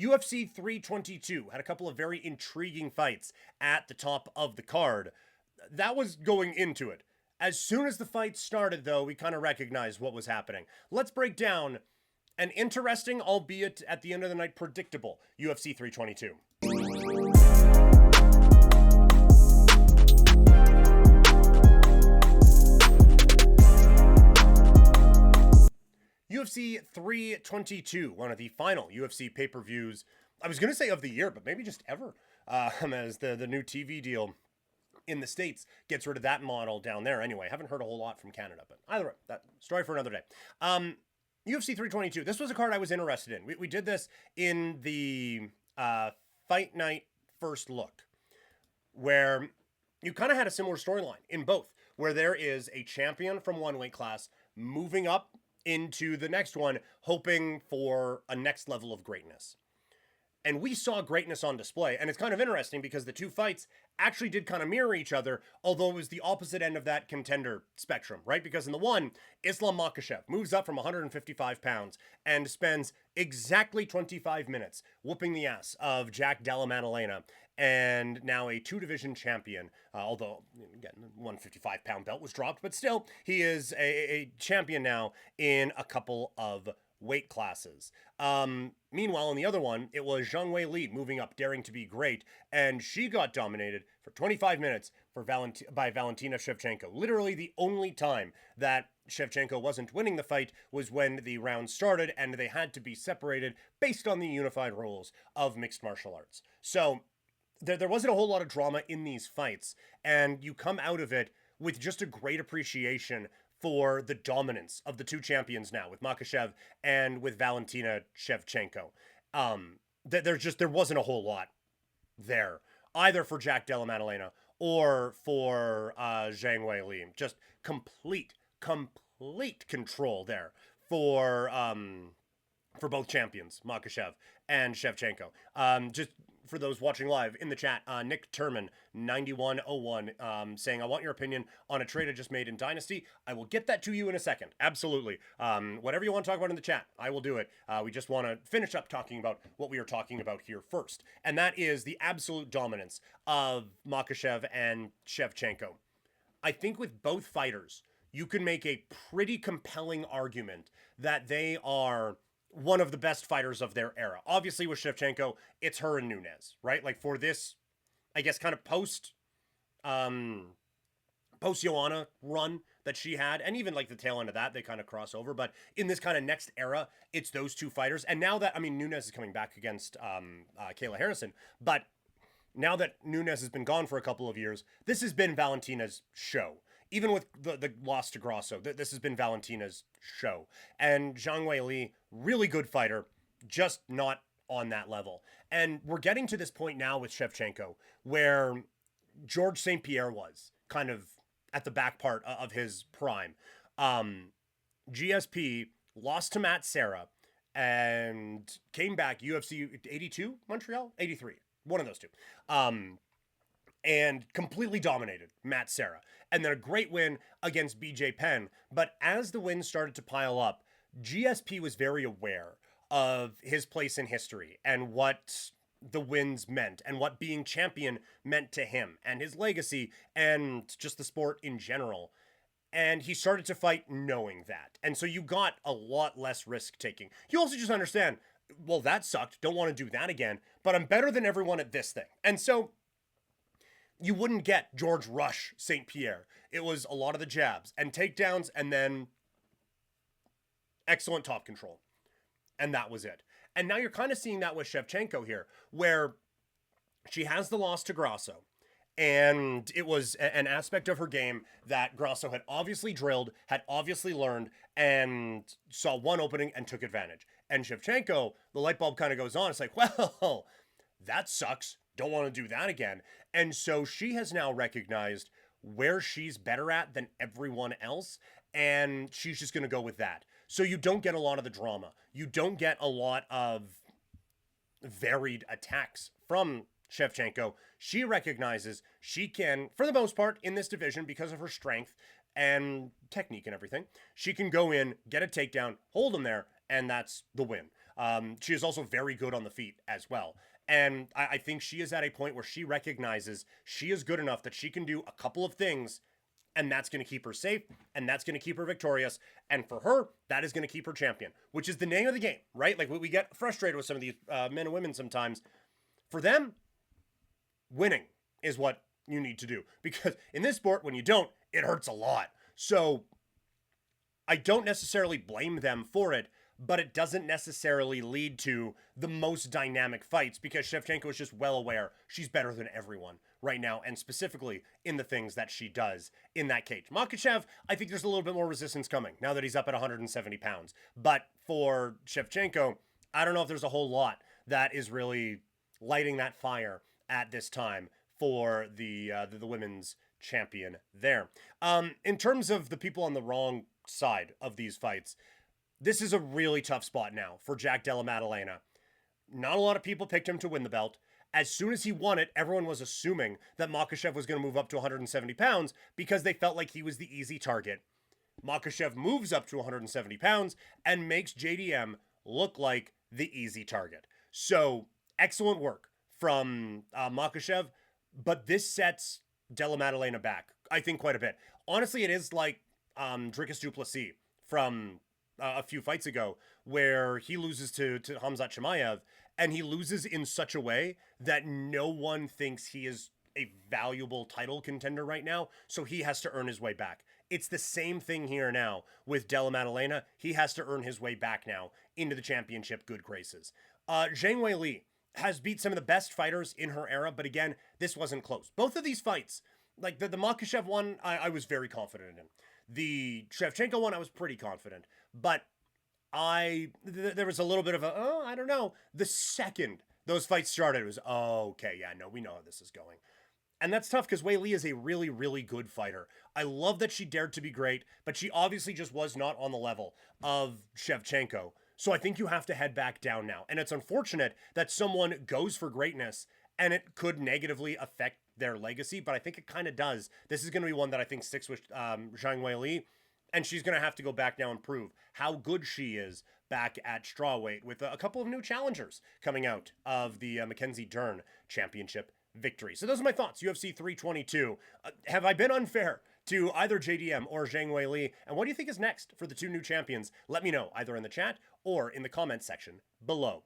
UFC 322 had a couple of very intriguing fights at the top of the card. That was going into it. As soon as the fight started, though, we kind of recognized what was happening. Let's break down an interesting, albeit at the end of the night predictable, UFC 322. UFC 322, one of the final UFC pay-per-views, I was going to say of the year, but maybe just ever, as the new TV deal in the States gets rid of that model down there. Anyway, haven't heard a whole lot from Canada, but either way, that story for another day. UFC 322, this was a card I was interested in. We did this in the Fight Night First Look, where you kind of had a similar storyline in both, where there is a champion from one weight class moving up into the next one, hoping for a next level of greatness. And we saw greatness on display. And it's kind of interesting because the two fights actually did kind of mirror each other, although it was the opposite end of that contender spectrum, right? Because in the one, Islam Makhachev moves up from 155 pounds and spends exactly 25 minutes whooping the ass of Jack Della Maddalena, and now a two-division champion, although, again, the 155-pound belt was dropped, but still, he is a champion now in a couple of weight classes. Meanwhile, in the other one, it was Zhang Weili moving up, daring to be great, and she got dominated for 25 minutes by Valentina Shevchenko. Literally the only time that Shevchenko wasn't winning the fight was when the round started, and they had to be separated based on the unified rules of mixed martial arts. So there wasn't a whole lot of drama in these fights, and you come out of it with just a great appreciation for the dominance of the two champions now, with Makhachev and with Valentina Shevchenko. There wasn't a whole lot there, either for Jack Della Maddalena or for Zhang Weili. Just complete control there for both champions, Makhachev and Shevchenko. Just for those watching live in the chat, Nick Turman 9101 saying, I want your opinion on a trade I just made in Dynasty. I will get that to you in a second. Absolutely. Whatever you want to talk about in the chat, I will do it. We just want to finish up talking about what we are talking about here first. And that is the absolute dominance of Makhachev and Shevchenko. I think with both fighters, you can make a pretty compelling argument that they are one of the best fighters of their era. Obviously with Shevchenko, it's her and Nunes, right? Like for this, I guess, kind of post Joanna run that she had, and even like the tail end of that, they kind of cross over. But in this kind of next era, it's those two fighters. And now that, Nunes is coming back against Kayla Harrison, but now that Nunes has been gone for a couple of years, this has been Valentina's show. Even with the loss to Grasso, this has been Valentina's show. And Zhang Weili, really good fighter, just not on that level. And we're getting to this point now with Shevchenko, where George St. Pierre was kind of at the back part of his prime. GSP lost to Matt Serra and came back UFC 82, Montreal? 83, one of those two. And completely dominated Matt Serra. And then a great win against BJ Penn. But as the wins started to pile up, GSP was very aware of his place in history and what the wins meant and what being champion meant to him and his legacy and just the sport in general. And he started to fight knowing that. And so you got a lot less risk taking. You also just understand, well, that sucked. Don't want to do that again. But I'm better than everyone at this thing. And so you wouldn't get George Rush St. Pierre. It was a lot of the jabs and takedowns and then excellent top control. And that was it. And now you're kind of seeing that with Shevchenko here, where she has the loss to Grasso. And it was an aspect of her game that Grasso had obviously drilled, had obviously learned, and saw one opening and took advantage. And Shevchenko, the light bulb kind of goes on. It's like, well, that sucks. Don't want to do that again. And so she has now recognized where she's better at than everyone else, and she's just going to go with that. So you don't get a lot of the drama. You don't get a lot of varied attacks from Shevchenko. She recognizes she can, for the most part, in this division, because of her strength and technique and everything, she can go in, get a takedown, hold him there, and that's the win. She is also very good on the feet as well. And I think she is at a point where she recognizes she is good enough that she can do a couple of things, and that's going to keep her safe, and that's going to keep her victorious. And for her, that is going to keep her champion, which is the name of the game, right? Like, we get frustrated with some of these men and women sometimes. For them, winning is what you need to do. Because in this sport, when you don't, it hurts a lot. So I don't necessarily blame them for it, but it doesn't necessarily lead to the most dynamic fights, because Shevchenko is just well aware she's better than everyone right now, and specifically in the things that she does in that cage. Makhachev, I think there's a little bit more resistance coming now that he's up at 170 pounds. But for Shevchenko, I don't know if there's a whole lot that is really lighting that fire at this time for the women's champion there. In terms of the people on the wrong side of these fights, this is a really tough spot now for Jack Della Maddalena. Not a lot of people picked him to win the belt. As soon as he won it, everyone was assuming that Makhachev was going to move up to 170 pounds because they felt like he was the easy target. Makhachev moves up to 170 pounds and makes JDM look like the easy target. So, excellent work from Makhachev, but this sets Della Maddalena back, I think, quite a bit. Honestly, it is like Dricus du Plessis from a few fights ago, where he loses to Khamzat Chimaev, and he loses in such a way that no one thinks he is a valuable title contender right now, so he has to earn his way back. It's the same thing here now with Della Maddalena. He has to earn his way back now into the championship good graces. Zhang Weili has beat some of the best fighters in her era, but again, this wasn't close. Both of these fights, like the Makhachev one, I was very confident in. The Shevchenko one, I was pretty confident. But there was a little bit of I don't know. The second those fights started, it was, okay, yeah, no, we know how this is going. And that's tough because Weili is a really, really good fighter. I love that she dared to be great, but she obviously just was not on the level of Shevchenko. So I think you have to head back down now. And it's unfortunate that someone goes for greatness and it could negatively affect their legacy, but I think it kind of does. This is going to be one that I think sticks with Zhang Weili, and she's going to have to go back now and prove how good she is back at strawweight with a couple of new challengers coming out of the Mackenzie Dern Championship victory. So those are my thoughts. UFC 322. Have I been unfair to either JDM or Zhang Weili? And what do you think is next for the two new champions? Let me know either in the chat or in the comments section below.